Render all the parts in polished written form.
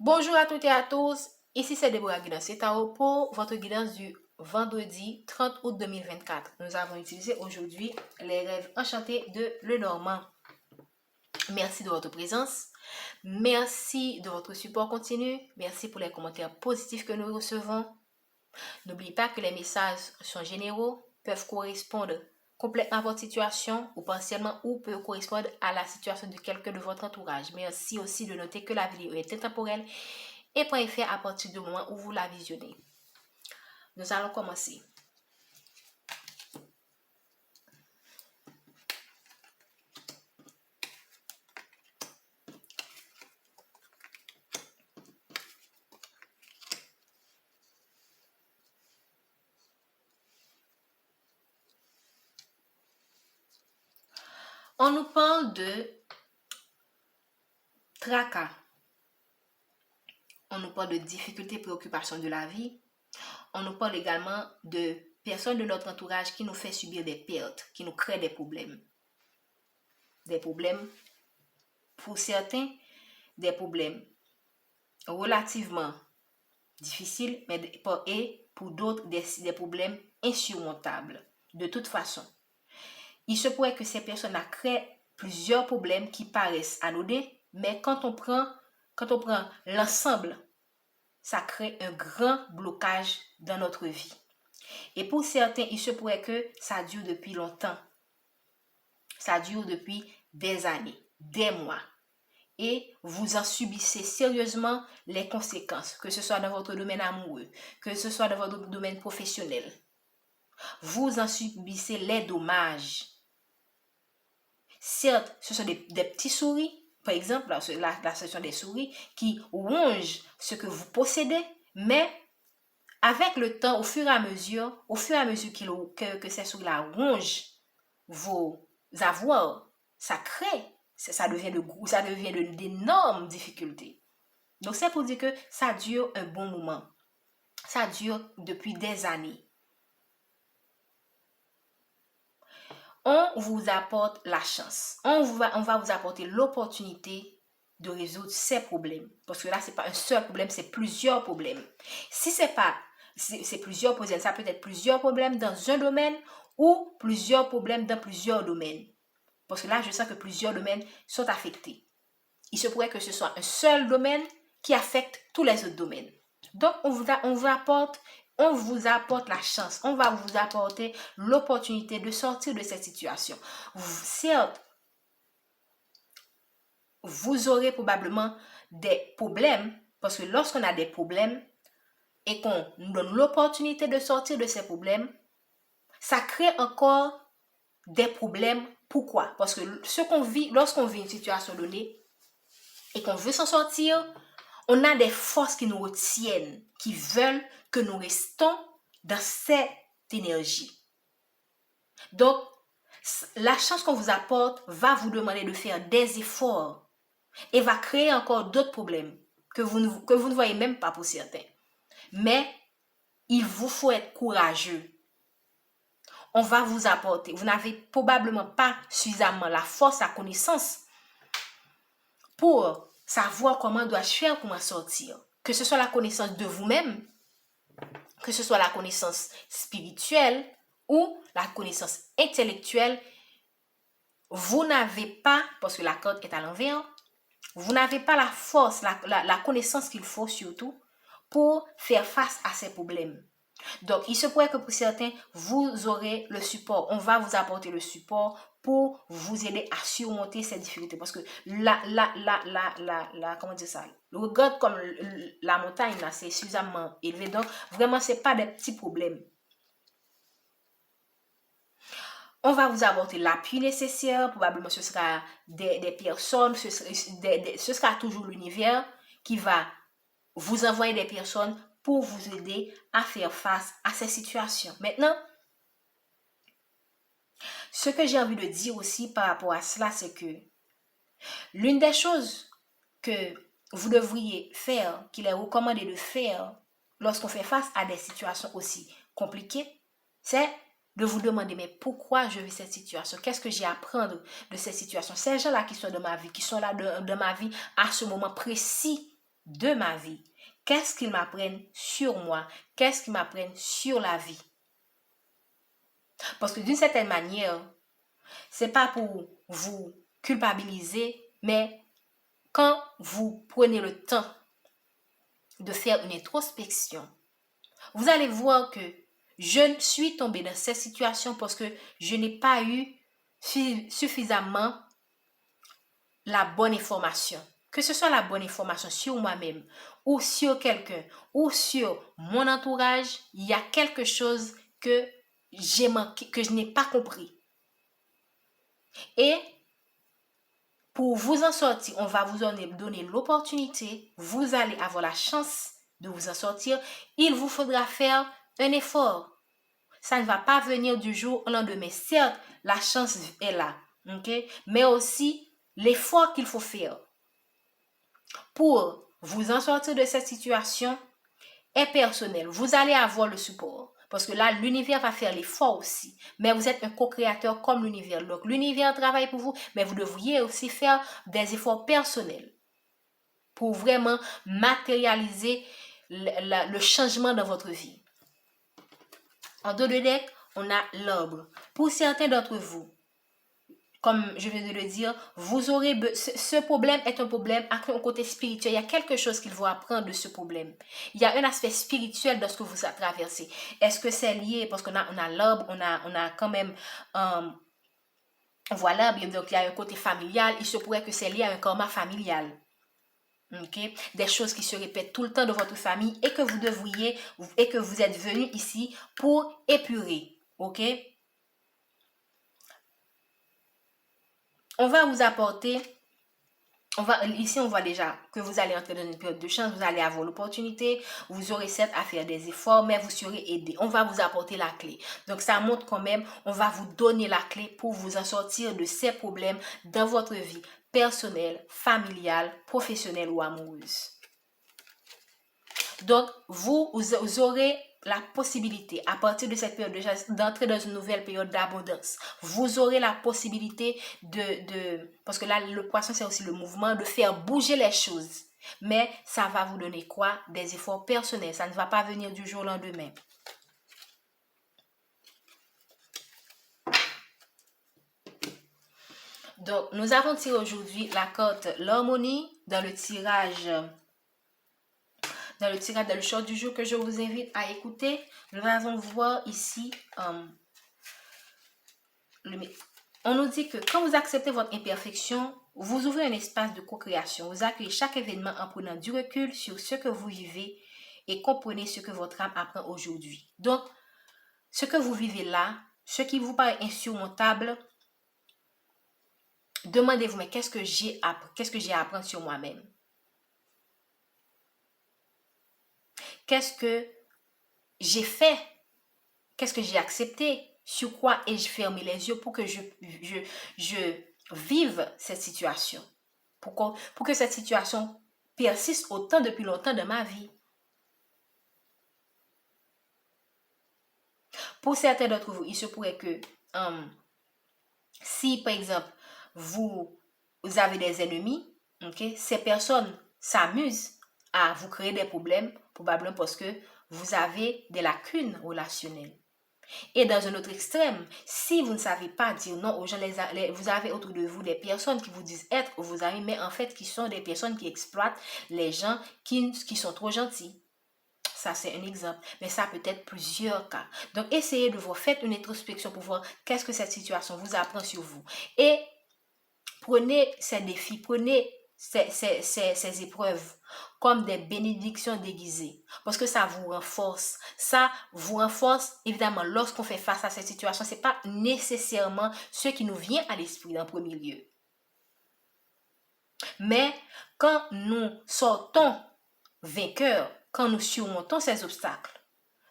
Bonjour à toutes et à tous, ici c'est Deborah Guidance Tao pour votre guidance du vendredi 30 août 2024. Nous avons utilisé aujourd'hui les rêves enchantés de Lenormand. Merci de votre présence, merci de votre support continu, merci pour les commentaires positifs que nous recevons. N'oubliez pas que les messages sont généraux, peuvent correspondre complètement à votre situation ou partiellement ou peut correspondre à la situation de quelqu'un de votre entourage. Merci aussi de noter que la vidéo est intemporelle et prend effet à partir du moment où vous la visionnez. Nous allons commencer. On nous parle de tracas. On nous parle de difficultés, préoccupations de la vie. On nous parle également de personnes de notre entourage qui nous fait subir des pertes, qui nous créent des problèmes. Des problèmes, pour certains, des problèmes relativement difficiles, et pour d'autres, des problèmes insurmontables. De toute façon, il se pourrait que ces personnes créent plusieurs problèmes qui paraissent anodins, mais quand on prend l'ensemble, ça crée un grand blocage dans notre vie. Et pour certains, il se pourrait que ça dure depuis longtemps. Ça dure depuis des années, des mois. Et vous en subissez sérieusement les conséquences, que ce soit dans votre domaine amoureux, que ce soit dans votre domaine professionnel. Vous en subissez les dommages. Certes, ce sont des petits souris, par exemple, la situation des souris qui rongent ce que vous possédez, mais avec le temps, au fur et à mesure que ces souris-là rongent vos avoirs, ça devient d'énormes difficultés. Donc, c'est pour dire que ça dure un bon moment. Ça dure depuis des années. On vous apporte la chance. On va vous apporter l'opportunité de résoudre ces problèmes. Parce que là, ce n'est pas un seul problème, c'est plusieurs problèmes. Si c'est plusieurs problèmes, ça peut être plusieurs problèmes dans un domaine ou plusieurs problèmes dans plusieurs domaines. Parce que là, je sens que plusieurs domaines sont affectés. Il se pourrait que ce soit un seul domaine qui affecte tous les autres domaines. Donc, on vous apporte la chance, on va vous apporter l'opportunité de sortir de cette situation. Certes, vous aurez probablement des problèmes, parce que lorsqu'on a des problèmes et qu'on nous donne l'opportunité de sortir de ces problèmes, ça crée encore des problèmes. Pourquoi? Parce que lorsqu'on vit une situation donnée et qu'on veut s'en sortir, on a des forces qui nous retiennent, qui veulent que nous restons dans cette énergie. Donc, la chance qu'on vous apporte va vous demander de faire des efforts et va créer encore d'autres problèmes que vous ne voyez même pas pour certains. Mais il vous faut être courageux. On va vous apporter. Vous n'avez probablement pas suffisamment la force, la connaissance pour savoir comment dois-je faire pour m'en sortir. Que ce soit la connaissance de vous-même, que ce soit la connaissance spirituelle ou la connaissance intellectuelle, vous n'avez pas, parce que la corde est à l'envers, vous n'avez pas la force, la connaissance qu'il faut surtout pour faire face à ces problèmes. Donc, il se pourrait que pour certains, vous aurez le support. On va vous apporter le support pour vous aider à surmonter ces difficultés. Parce que comment dire ça? Le regard comme la montagne, là, c'est suffisamment élevé. Donc, vraiment, ce n'est pas des petits problèmes. On va vous apporter l'appui nécessaire. Probablement, ce sera des personnes, ce sera toujours l'univers qui va vous envoyer des personnes pour vous aider à faire face à ces situations. Maintenant, ce que j'ai envie de dire aussi par rapport à cela, c'est que l'une des choses que vous devriez faire, qu'il est recommandé de faire lorsqu'on fait face à des situations aussi compliquées, c'est de vous demander, mais pourquoi je vis cette situation? Qu'est-ce que j'ai à apprendre de cette situation? Ces gens-là qui sont dans ma vie, qui sont là dans ma vie à ce moment précis, de ma vie? Qu'est-ce qu'ils m'apprennent sur moi? Qu'est-ce qu'ils m'apprennent sur la vie? Parce que d'une certaine manière, c'est pas pour vous culpabiliser, mais quand vous prenez le temps de faire une introspection, vous allez voir que je suis tombée dans cette situation parce que je n'ai pas eu suffisamment la bonne information. Que ce soit la bonne information sur moi-même ou sur quelqu'un ou sur mon entourage, il y a quelque chose que j'ai manqué, que je n'ai pas compris. Et pour vous en sortir, on va vous donner l'opportunité, vous allez avoir la chance de vous en sortir. Il vous faudra faire un effort. Ça ne va pas venir du jour au lendemain. Certes, la chance est là, okay? Mais aussi l'effort qu'il faut faire pour vous en sortir de cette situation est personnel. Vous allez avoir le support. Parce que là, l'univers va faire l'effort aussi. Mais vous êtes un co-créateur comme l'univers. Donc, l'univers travaille pour vous, mais vous devriez aussi faire des efforts personnels pour vraiment matérialiser le changement dans votre vie. En dos de deck, on a l'arbre. Pour certains d'entre vous, comme je viens de le dire, vous aurez ce problème est un problème avec un côté spirituel. Il y a quelque chose qu'il faut apprendre de ce problème. Il y a un aspect spirituel dans ce que vous avez traversé. Est-ce que c'est lié parce qu'on a l'arbre, on a quand même voilà, bien donc il y a un côté familial. Il se pourrait que c'est lié à un karma familial. Okay? Des choses qui se répètent tout le temps dans votre famille et que vous devriez et que vous êtes venu ici pour épurer. Ok? On va vous apporter, ici on voit déjà que vous allez entrer dans une période de chance, vous allez avoir l'opportunité, vous aurez certes à faire des efforts, mais vous serez aidé. On va vous apporter la clé. Donc ça montre quand même, on va vous donner la clé pour vous en sortir de ces problèmes dans votre vie personnelle, familiale, professionnelle ou amoureuse. Donc, vous aurez la possibilité, à partir de cette période de chance, d'entrer dans une nouvelle période d'abondance. Vous aurez la possibilité parce que là, le poisson, c'est aussi le mouvement, de faire bouger les choses. Mais ça va vous donner quoi? Des efforts personnels. Ça ne va pas venir du jour au lendemain. Donc, nous avons tiré aujourd'hui la carte l'harmonie dans le tirage dans le short du jour que je vous invite à écouter. Nous allons voir ici, on nous dit que quand vous acceptez votre imperfection, vous ouvrez un espace de co-création. Vous accueillez chaque événement en prenant du recul sur ce que vous vivez et comprenez ce que votre âme apprend aujourd'hui. Donc, ce que vous vivez là, ce qui vous paraît insurmontable, demandez-vous, mais qu'est-ce que j'ai à apprendre sur moi-même? Qu'est-ce que j'ai fait? Qu'est-ce que j'ai accepté? Sur quoi ai-je fermé les yeux pour que je vive cette situation? Pour que cette situation persiste autant depuis longtemps dans ma vie. Pour certains d'entre vous, il se pourrait que si, par exemple, vous avez des ennemis, okay, ces personnes s'amusent à vous créer des problèmes, probablement parce que vous avez des lacunes relationnelles. Et dans un autre extrême, si vous ne savez pas dire non aux gens, vous avez autour de vous des personnes qui vous disent être vos amis, mais en fait qui sont des personnes qui exploitent les gens qui sont trop gentils. Ça, c'est un exemple. Mais ça peut être plusieurs cas. Donc, essayez de voir, faites une introspection pour voir qu'est-ce que cette situation vous apprend sur vous. Et prenez ces défis, prenez ces épreuves comme des bénédictions déguisées. Parce que ça vous renforce. Ça vous renforce, évidemment, lorsqu'on fait face à cette situation. Ce n'est pas nécessairement ce qui nous vient à l'esprit en premier lieu. Mais quand nous sortons vainqueurs, quand nous surmontons ces obstacles,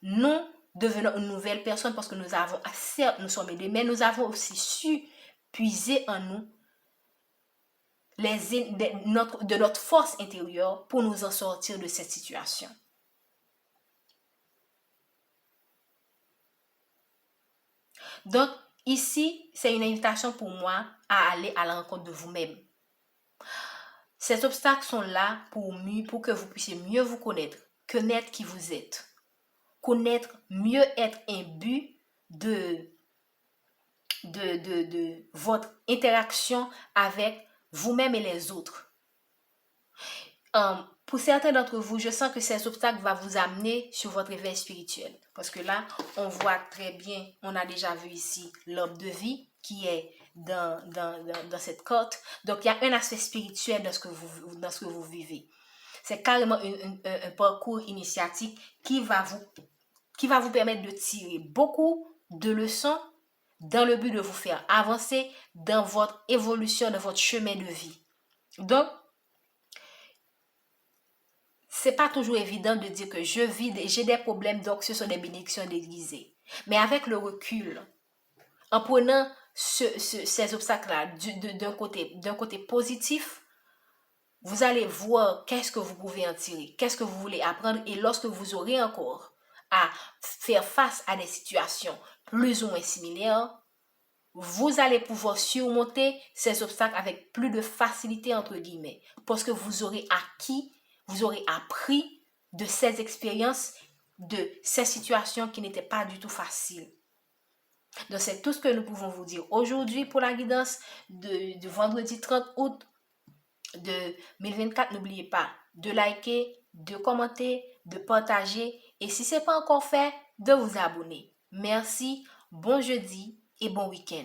nous devenons une nouvelle personne parce que nous avons, certes, nous sommes aidés, mais nous avons aussi su puiser en nous de notre force intérieure pour nous en sortir de cette situation. Donc, ici, c'est une invitation pour moi à aller à la rencontre de vous-même. Ces obstacles sont là pour que vous puissiez mieux vous connaître qui vous êtes. Mieux être imbu de votre interaction avec vous-même et les autres. Pour certains d'entre vous, je sens que ces obstacles vont vous amener sur votre éveil spirituel. Parce que là, on voit très bien, on a déjà vu ici l'arbre de vie qui est dans cette carte. Donc, il y a un aspect spirituel dans ce que vous vivez. C'est carrément un parcours initiatique qui va vous permettre de tirer beaucoup de leçons dans le but de vous faire avancer dans votre évolution, dans votre chemin de vie. Donc, c'est pas toujours évident de dire que j'ai des problèmes, donc ce sont des bénédictions déguisées. Mais avec le recul, en prenant ces obstacles-là d'un côté positif, vous allez voir qu'est-ce que vous pouvez en tirer, qu'est-ce que vous voulez apprendre, et lorsque vous aurez encore à faire face à des situations plus ou moins similaires, vous allez pouvoir surmonter ces obstacles avec plus de facilité, entre guillemets, parce que vous aurez appris de ces expériences, de ces situations qui n'étaient pas du tout faciles. Donc, c'est tout ce que nous pouvons vous dire aujourd'hui pour la guidance de vendredi 30 août 2024. N'oubliez pas de liker, de commenter, de partager, et si ce n'est pas encore fait, de vous abonner. Merci, bon jeudi et bon week-end.